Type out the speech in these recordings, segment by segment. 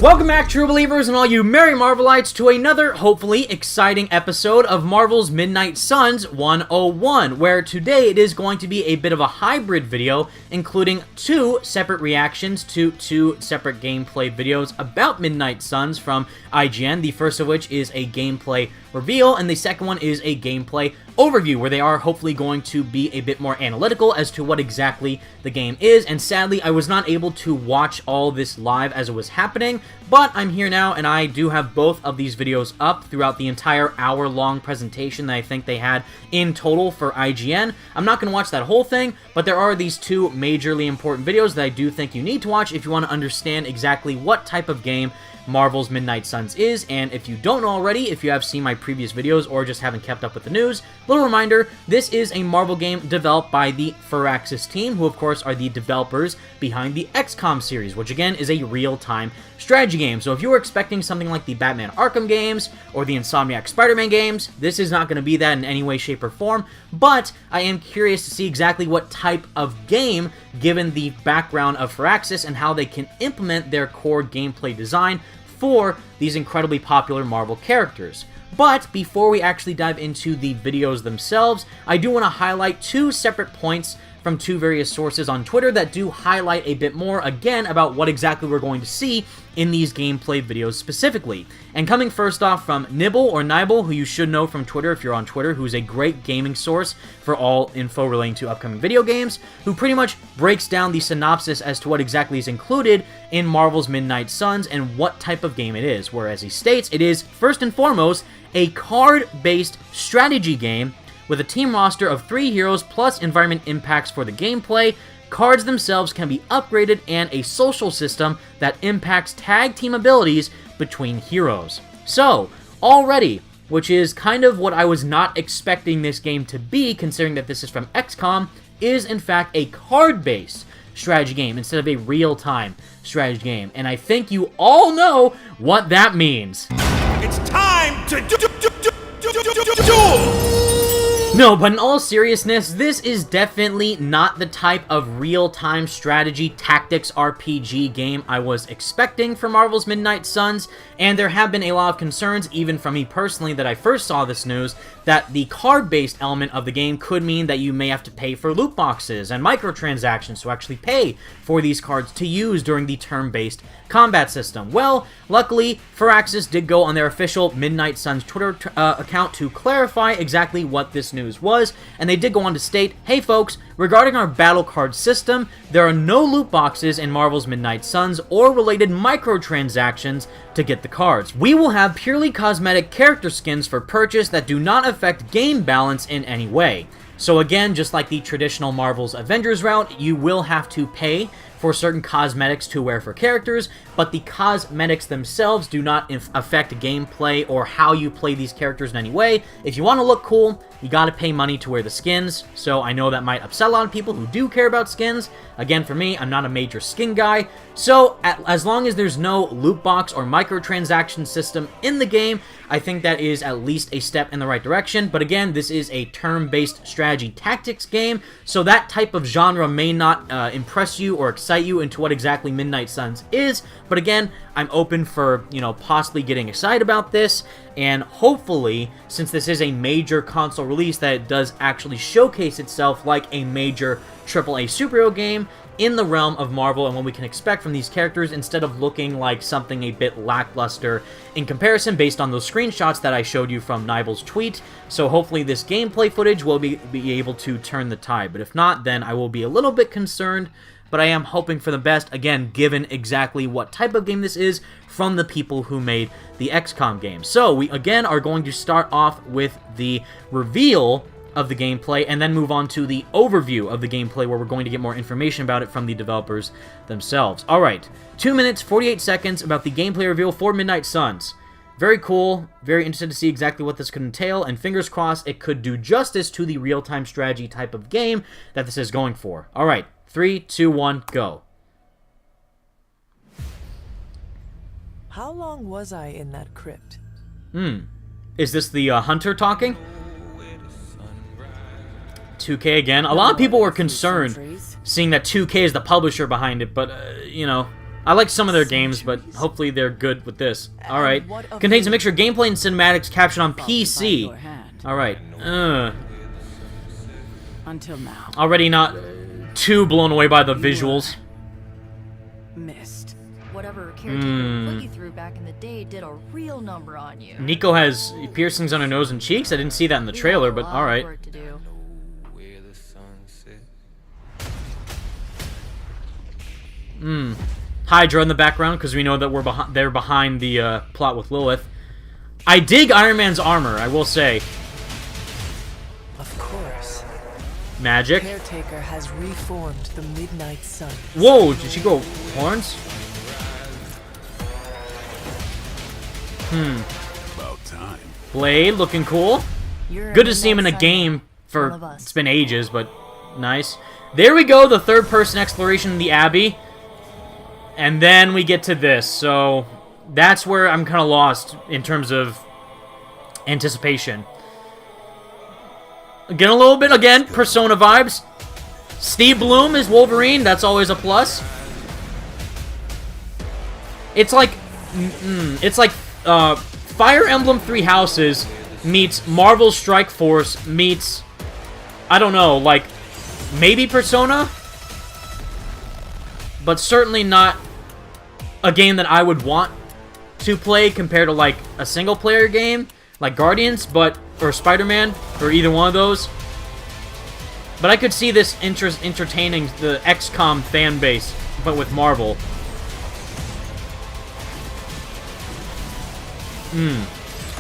Welcome back, true believers and all you merry Marvelites, to another, hopefully, exciting episode of Marvel's Midnight Suns 101, where today it is going to be a bit of a hybrid video, including two separate reactions to two separate gameplay videos about Midnight Suns from IGN, the first of which is a gameplay reveal, and the second one is a gameplay overview, where they are hopefully going to be a bit more analytical as to what exactly the game is. And sadly, I was not able to watch all this live as it was happening, but I'm here now, and I do have both of these videos up throughout the entire hour-long presentation that I think they had in total for IGN. I'm not going to watch that whole thing, but there are these two majorly important videos that I do think you need to watch if you want to understand exactly what type of game Marvel's Midnight Suns is. And if you don't know already, if you have seen my previous videos or just haven't kept up with the news, little reminder, this is a Marvel game developed by the Filarca team, who of course are the developers behind the XCOM series, which again is a real-time strategy game. So if you were expecting something like the Batman Arkham games or the Insomniac Spider-Man games, this is not going to be that in any way, shape, or form, but I am curious to see exactly what type of game, given the background of Firaxis and how they can implement their core gameplay design for these incredibly popular Marvel characters. But before we actually dive into the videos themselves, I do want to highlight two separate points from two various sources on Twitter that do highlight a bit more, again, about what exactly we're going to see in these gameplay videos specifically. And coming first off from Nibble, or Nibble, who you should know from Twitter if you're on Twitter, who's a great gaming source for all info relating to upcoming video games, who pretty much breaks down the synopsis as to what exactly is included in Marvel's Midnight Suns and what type of game it is, whereas he states it is, first and foremost, a card-based strategy game with a team roster of 3 heroes plus environment impacts for the gameplay. Cards themselves can be upgraded, and a social system that impacts tag team abilities between heroes. So, already, which is kind of what I was not expecting this game to be, considering that this is from XCOM, is in fact a card-based strategy game instead of a real-time strategy game. And I think you all know what that means. It's time to duel! No, but in all seriousness, this is definitely not the type of real-time strategy tactics RPG game I was expecting from Marvel's Midnight Suns, and there have been a lot of concerns, even from me personally, that I first saw this news, that the card-based element of the game could mean that you may have to pay for loot boxes and microtransactions to actually pay for these cards to use during the turn-based combat system. Well, luckily, Firaxis did go on their official Midnight Suns Twitter account to clarify exactly what this news was, and they did go on to state, hey folks, regarding our battle card system, there are no loot boxes in Marvel's Midnight Suns or related microtransactions to get the cards. We will have purely cosmetic character skins for purchase that do not affect game balance in any way. So again, just like the traditional Marvel's Avengers route, you will have to pay for certain cosmetics to wear for characters, but the cosmetics themselves do not affect gameplay or how you play these characters in any way. If you want to look cool, you gotta pay money to wear the skins, so I know that might upset a lot of people who do care about skins. Again, for me, I'm not a major skin guy, so as long as there's no loot box or microtransaction system in the game, I think that is at least a step in the right direction. But again, this is a turn-based strategy tactics game, so that type of genre may not impress you or excite you into what exactly Midnight Suns is. But again, I'm open for, possibly getting excited about this, and hopefully, since this is a major console release, that it does actually showcase itself like a major AAA superhero game in the realm of Marvel and what we can expect from these characters, instead of looking like something a bit lackluster in comparison based on those screenshots that I showed you from Nibel's tweet. So hopefully this gameplay footage will be able to turn the tide, but if not, then I will be a little bit concerned. But I am hoping for the best, again, given exactly what type of game this is from the people who made the XCOM game. So we, again, are going to start off with the reveal of the gameplay and then move on to the overview of the gameplay, where we're going to get more information about it from the developers themselves. Alright, 2 minutes, 48 seconds about the gameplay reveal for Midnight Suns. Very cool, very interested to see exactly what this could entail, and fingers crossed it could do justice to the real-time strategy type of game that this is going for. Alright. 3, 2, 1, go. How long was I in that crypt? Is this the hunter talking? 2K again. A lot of people were concerned, seeing that 2K is the publisher behind it, but, I like some of their games, but hopefully they're good with this. Alright. Contains a mixture of gameplay and cinematics captured on PC. Alright. Until now. Already not too blown away by the visuals. Missed. Whatever caretaker put you through back in the day did a real number on you. Nico has piercings on her nose and cheeks. I didn't see that in the trailer, but alright. Hydra in the background, because we know that they're behind the plot with Lilith. I dig Iron Man's armor, I will say. Of course. Magic. Caretaker has reformed the Midnight Sun. Whoa, did she go horns? About time. Blade, looking cool. Good to see him in a game for, it's been ages, but nice. There we go, the third-person exploration in the Abbey. And then we get to this, so that's where I'm kind of lost in terms of anticipation. Again, a little bit, again, Persona vibes. Steve Bloom is Wolverine, that's always a plus. It's like, Fire Emblem Three Houses meets Marvel Strike Force meets, I don't know, like, maybe Persona? But certainly not a game that I would want to play compared to, like, a single-player game, like Guardians, or Spider-Man, or either one of those. But I could see this entertaining the XCOM fan base, but with Marvel.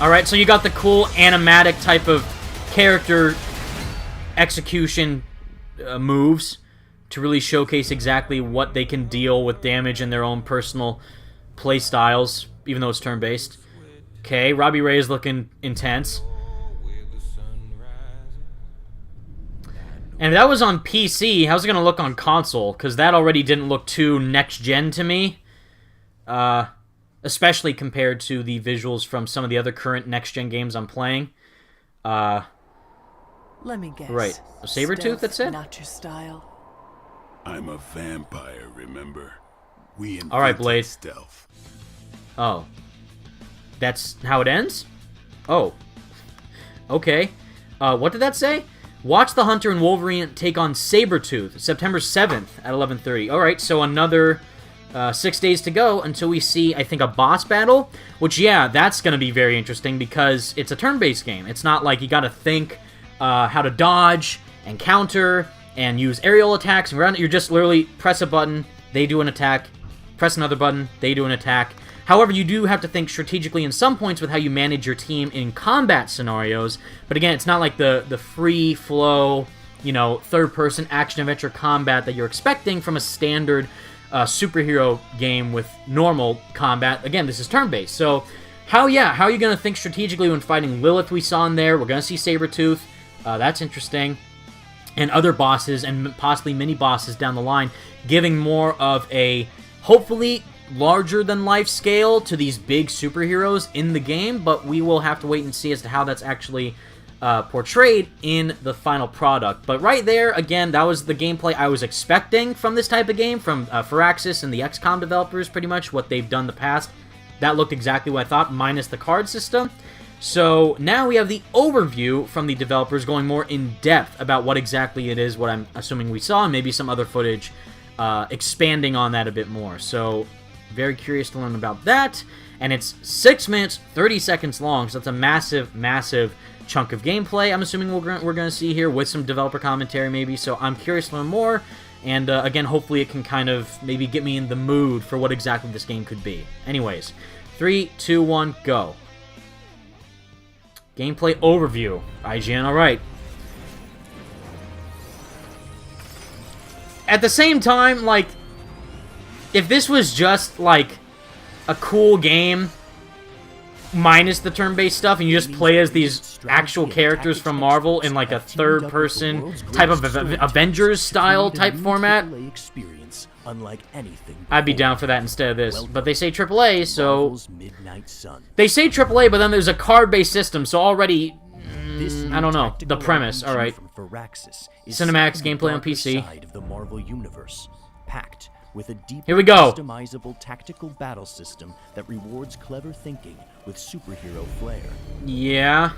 Alright, so you got the cool animatic type of character execution moves to really showcase exactly what they can deal with damage in their own personal play styles, even though it's turn-based. Okay, Robbie Ray is looking intense. And if that was on PC, how's it going to look on console? Because that already didn't look too next-gen to me. Especially compared to the visuals from some of the other current next-gen games I'm playing. Let me guess. Right. Sabretooth, that's it? Not your style. I'm a vampire, remember? We invented All right, Blade. stealth. Oh. That's how it ends? Oh. Okay. What did that say? Watch the Hunter and Wolverine take on Sabretooth, September 7th at 11:30. Alright, so another 6 days to go until we see, I think, a boss battle. Which, yeah, that's going to be very interesting because it's a turn-based game. It's not like you got to think how to dodge and counter and use aerial attacks and ground. You're just literally press a button, they do an attack. Press another button, they do an attack. However, you do have to think strategically in some points with how you manage your team in combat scenarios. But again, it's not like the free flow, you know, third-person action-adventure combat that you're expecting from a standard superhero game with normal combat. Again, this is turn-based. So, how are you going to think strategically when fighting Lilith we saw in there? We're going to see Sabretooth. That's interesting. And other bosses and possibly mini-bosses down the line, giving more of a, hopefully, larger-than-life scale to these big superheroes in the game, but we will have to wait and see as to how that's actually portrayed in the final product. But right there, again, that was the gameplay I was expecting from this type of game, from Firaxis and the XCOM developers, pretty much, what they've done in the past. That looked exactly what I thought, minus the card system. So now we have the overview from the developers going more in-depth about what exactly it is, what I'm assuming we saw, and maybe some other footage expanding on that a bit more. So, very curious to learn about that. And it's 6 minutes, 30 seconds long, so that's a massive, massive chunk of gameplay I'm assuming we're going to see here with some developer commentary maybe. So I'm curious to learn more. And again, hopefully it can kind of maybe get me in the mood for what exactly this game could be. Anyways, 3, 2, 1, go. Gameplay overview. IGN, alright. At the same time, like, if this was just, like, a cool game minus the turn-based stuff, and you just play as these actual characters from Marvel in, like, a third-person type of Avengers-style type format, I'd be down for that instead of this. But they say AAA, so... They say AAA, but then there's a card-based system, so already... I don't know. The premise, alright. Cinematics, gameplay on PC. with a deep, Here we go. customizable tactical battle system that rewards clever thinking with superhero flair. Yeah.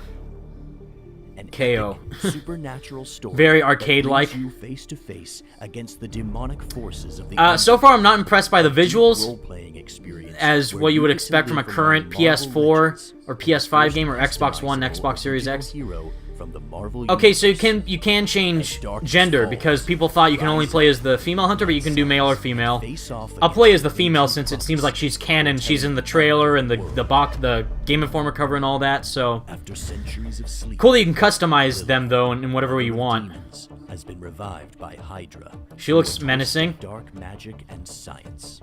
An KO. epic, supernatural story Very that arcade-like. brings you face to face against the demonic forces of the So far, I'm not impressed by the visuals role-playing experience as where what you would get to expect from a live among current Marvel PS4 legends. or PS5 First game or Xbox One, customizable Xbox Series original X. hero from the Marvel Okay, so universe. you can change As darkness gender falls, because people thought you can only play as the female hunter, but you can do male or female. Face off I'll play as against the female ancient since it seems like she's prophets canon. She's in the foretelling trailer and the world. the Game Informer cover and all that. So After centuries of sleep, cool that you can customize them though in whatever way you want. Demons has been revived by Hydra. She looks through a twist menacing. of dark magic and science.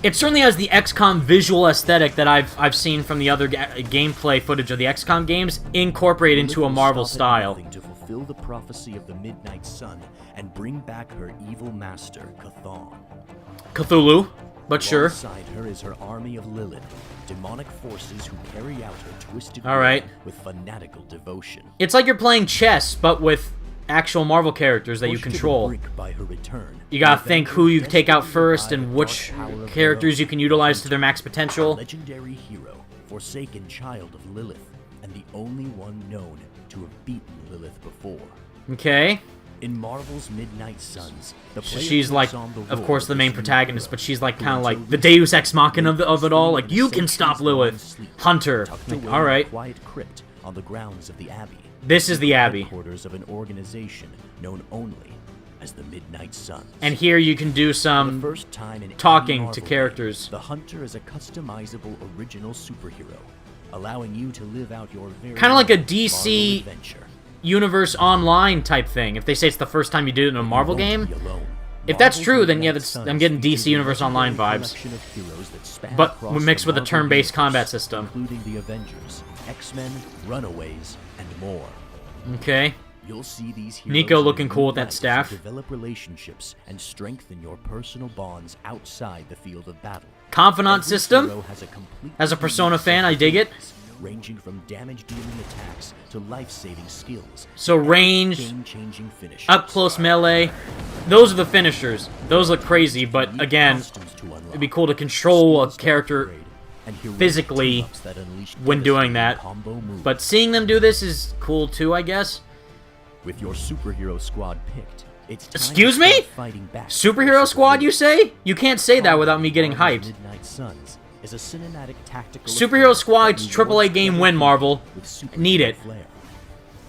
It certainly has the XCOM visual aesthetic that I've seen from the other gameplay footage of the XCOM games incorporated into a Lilith will Marvel stop at style. nothing to fulfill the prophecy of the Midnight Sun and bring back her evil master, Chthon. Cthulhu, but sure. Alongside her is her army of Lilith, demonic forces who carry out her twisted All right. will with fanatical devotion. It's like you're playing chess, but with actual Marvel characters that you Pushed to the control. brink by her return, You gotta the think Avengers who you take out desperately first revive and the which dark power of characters their you can utilize to their max potential. legendary hero, forsaken child of Lilith, and the only one known to have beaten Lilith before. Okay. In Marvel's Midnight Suns, the player She's takes like, on the of role course, the this main new protagonist, hero, but she's like who kind of until like the recently Deus Ex Machina of it all. Like, you can stop centuries-long Lilith. sleep, Hunter. tucked Like, away in a alright. quiet crypt on the grounds of the Abbey. This is the Abbey. Headquarters of an organization known only as the Midnight Suns. And here you can do For the some first time in any talking Marvel to game, characters. the Hunter is a customizable original superhero, allowing you to live out your very Kinda like a own DC Marvel adventure. Universe Online type thing. If they say it's the first time you did it in a Marvel You game. won't be alone. If that's Marvel's true, then yeah, Midnight that's, Suns I'm getting features DC Universe a Online legendary vibes. collection of heroes that span But across mixed the with a Marvel turn-based combat universe, system. including the Avengers, X-Men, Runaways, and more. Okay. You'll see these heroes Nico live looking cool new with that lives, staff. develop relationships, and strengthen your personal bonds outside the field of battle. Confidant Every system. hero has a complete As a Persona fan, I dig it. ranging from damage-dealing attacks to life-saving skills. So range, Game-changing finishes. up close melee. Those are the finishers. Those look crazy, but Unique again, costumes to unlock, it'd be cool to control a skills to character upgrade, and heroic physically team-ups that unleash when doing that. devastating combo moves. But seeing them do this is cool too, I guess. With your superhero squad picked, it's time Excuse to me? start fighting back Superhero versus Squad, the you say? You can't say that without me getting Marvel's hyped. Midnight Suns is a cinematic tactical Superhero affair Squad's that AAA rewards game clever win, thinking Marvel. with superhero Need it. flair.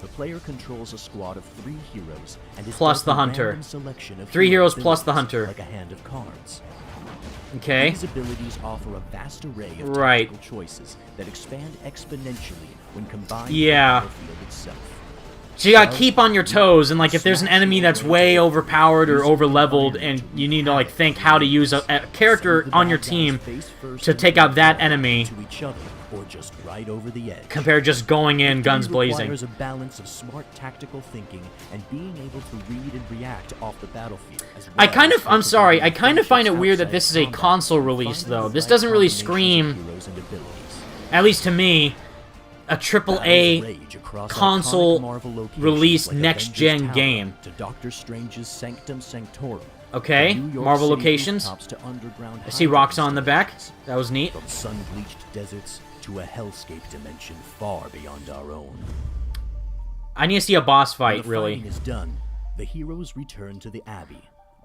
The player controls a squad of 3 heroes and is Plus dealt the a Hunter. random selection of 3 hero heroes plus the abilities, Hunter. like a hand of cards. Okay. These abilities offer a vast array of Right. tactical choices that expand exponentially when combined Yeah. with the battlefield itself. So you gotta keep on your toes, and like if there's an enemy that's way overpowered or overleveled, and you need to like think how to use a character Some of the on your bad guys team face first to and take out that fall enemy, to each other or just right over the edge. compared to just going in guns Victory blazing. requires a balance of smart tactical thinking and being able to read and react off the battlefield. As well I'm as sorry, I kind of find it friendships weird that outside this is of a combat. console release, Finding though. the This right doesn't really combinations of scream, heroes and abilities. at least to me, a AAA Battles rage across console iconic Marvel locations released like next-gen Avengers Tower game. to Doctor Strange's Sanctum Sanctorum. Okay, from New York Marvel City locations. rooftops to underground I see highway rocks on the back. installations. That was neat. From sun-bleached deserts to a hellscape dimension far beyond our own. I need to see a boss When fight, the really. fighting is done, the heroes return to the Abbey,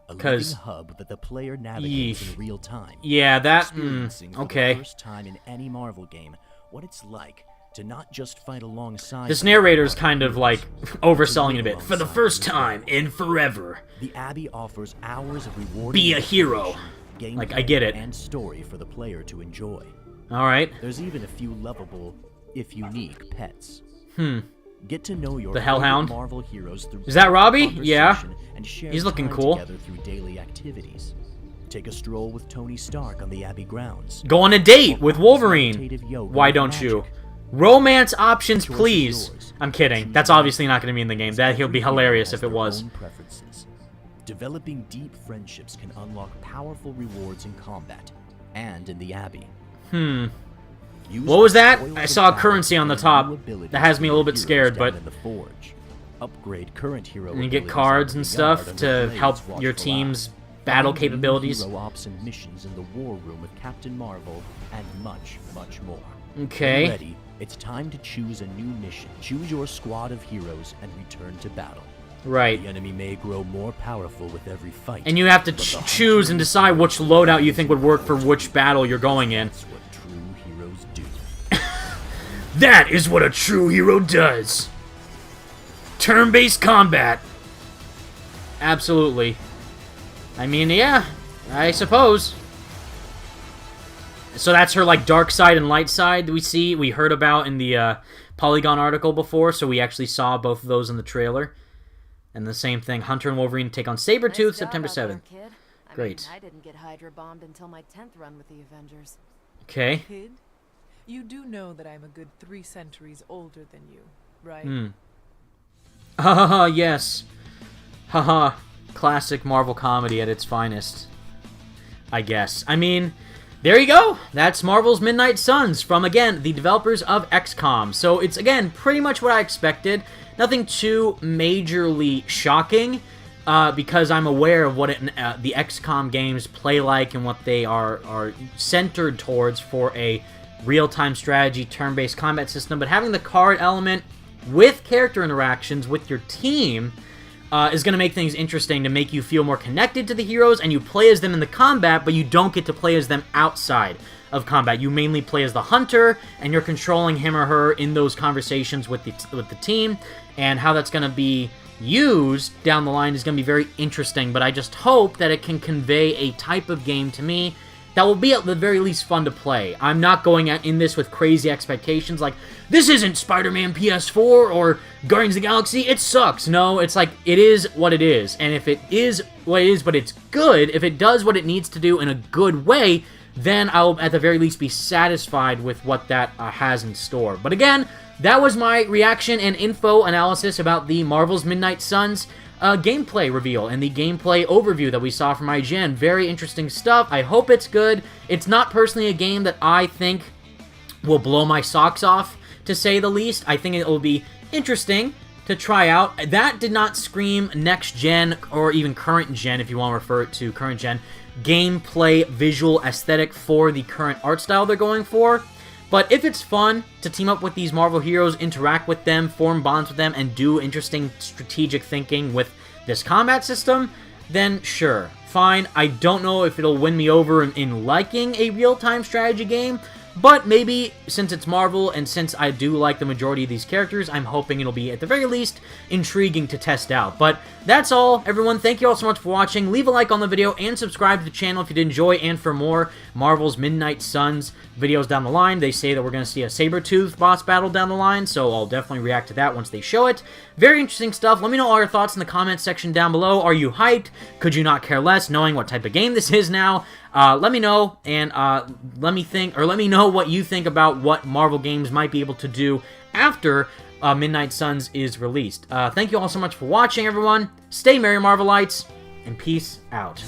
a 'Cause- living hub that the player navigates Yeesh. in real time. Yeah, that. Experiencing for Okay. the first time in any Marvel game what it's like to not just fight alongside. This the narrator's Marvel kind of heroes, like but overselling to it a live bit. For the alongside first them as time well. in forever. The Abbey offers hours of rewarding Be a hero. information, Like, gameplay, I get it. and story for the player to enjoy. Alright. There's even a few lovable, if unique, pets. Hmm. Get to know your The favorite Hellhound? Marvel heroes through Is that Robbie? Yeah. conversation and share He's looking time cool. together through daily activities. Take a stroll with Tony Stark on the Abbey grounds. Go on a date Or with practice Wolverine. meditative yoga Why with don't you? magic. Romance options, The choice is please. yours. I'm kidding. Choose That's one. obviously not going to be in the game. That he'll be Every hero hilarious has if it their was. own preferences. Developing deep friendships can unlock powerful rewards in combat and in the Abbey. Use What was the that? spoils I of saw a battle currency on the to top. new abilities That has me a little bit for scared, heroes down but- in the forge. Upgrade current hero And you get abilities cards in and the yard stuff under to Blade's help watchful your eye. team's battle Having new capabilities. hero ops and missions in the war room with Captain Marvel, and much, much more. Okay. When ready, it's time to choose a new mission. Choose your squad of heroes and return to battle. Right. The enemy may grow more powerful with every fight. And you have to but the choose and decide which loadout you think would work for which battle you're going in. That's what true heroes do. That is what a true hero does. Turn-based combat. Absolutely. I mean, yeah, I suppose. So that's her, like, dark side and light side that we heard about in the Polygon article before, so we actually saw both of those in the trailer. And the same thing, Hunter and Wolverine take on Sabretooth Nice job September out there, 7th. kid. Great. I didn't get Hydra bombed until my 10th run with the Avengers. Okay. Kid, you do know that I'm a good 3 centuries older than you, right? Haha, yes. Haha. Classic Marvel comedy at its finest. I guess. I mean, there you go. That's Marvel's Midnight Suns from, again, the developers of XCOM. So it's, again, pretty much what I expected. Nothing too majorly shocking, because I'm aware of what the XCOM games play like and what they are centered towards for a real-time strategy, turn-based combat system. But having the card element with character interactions with your team is going to make things interesting to make you feel more connected to the heroes, and you play as them in the combat, but you don't get to play as them outside of combat. You mainly play as the hunter, and you're controlling him or her in those conversations with the team, and how that's going to be used down the line is going to be very interesting, but I just hope that it can convey a type of game to me that will be at the very least fun to play. I'm not going in this with crazy expectations like, this isn't Spider-Man PS4 or Guardians of the Galaxy, it sucks. No, it's like, it is what it is, and if it is what it is, but it's good, if it does what it needs to do in a good way, then I'll at the very least be satisfied with what that has in store. But again, that was my reaction and info analysis about the Marvel's Midnight Suns gameplay reveal and the gameplay overview that we saw from IGN. Very interesting stuff. I hope it's good. It's not personally a game that I think will blow my socks off, to say the least. I think it will be interesting to try out. That did not scream next gen or even current gen, if you want to refer it to current gen, gameplay visual aesthetic for the current art style they're going for. But if it's fun to team up with these Marvel heroes, interact with them, form bonds with them, and do interesting strategic thinking with this combat system, then sure, fine. I don't know if it'll win me over in liking a real-time strategy game, but maybe since it's Marvel and since I do like the majority of these characters, I'm hoping it'll be at the very least intriguing to test out. But that's all, everyone. Thank you all so much for watching. Leave a like on the video and subscribe to the channel if you did enjoy. And for more Marvel's Midnight Suns videos down the line, they say that we're going to see a Sabretooth boss battle down the line, so I'll definitely react to that once they show it. Very interesting stuff. Let me know all your thoughts in the comments section down below. Are you hyped? Could you not care less knowing what type of game this is now? Let me know, and let me know what you think about what Marvel games might be able to do after Midnight Suns is released. Thank you all so much for watching, everyone. Stay merry, Marvelites, and peace out.